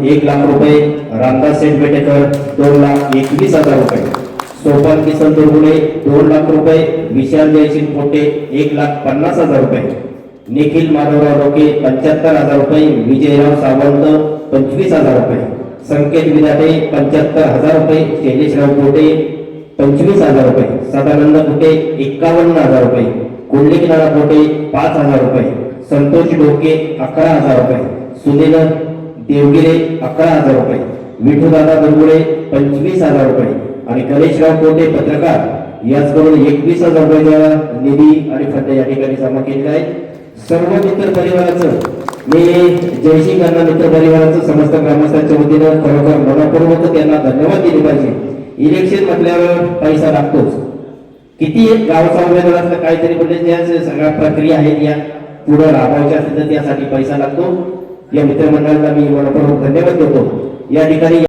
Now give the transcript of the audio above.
1,00,000 रुपये, रामदास सेठ बेटेकर 2,21,000 रुपये, सोपान किसन दुर्गुडे 2,00,000 रुपये, विशाल जयसिंग पोटे 1,50,000 रुपये, निखिल माधवराव डोके 75,000 रुपये, विजयराव सावंत 25,000 रुपये, संकेत विदाटे 75,000 रुपये, शैलेशराव पोटे 25,000 रुपये, सदानंद कुटे 51,000 रुपये, कुंडलिकनाथ पोटे 5,000 रुपये, संतोष डोके 11,000 रुपये, सुनील देवगिरे 11,000 रुपये, विठूदादा दुर्गुडे 25,000 रुपये आणि गणेशराव कोटे पत्रकार याचकडून 21,000 रुपयाचा निधी आणि फंड या ठिकाणी जमा केलेला आहे. सर्व मित्र परिवाराचं मी जयसिंग यांना मित्र परिवाराचं समस्त ग्रामस्थांच्या वतीनं खरोखर मनपूर्वक त्यांना धन्यवाद दिले पाहिजे. इलेक्शन म्हटल्यावर पैसा लागतोच. किती गावचा उमेदवार असलं काहीतरी म्हणजे त्या सगळ्या प्रक्रिया आहेत या पुढे राबवायच्या असतील तर त्यासाठी पैसा लागतो. या मित्रमंडळाला मी मनपूर्वक धन्यवाद देतो. या ठिकाणी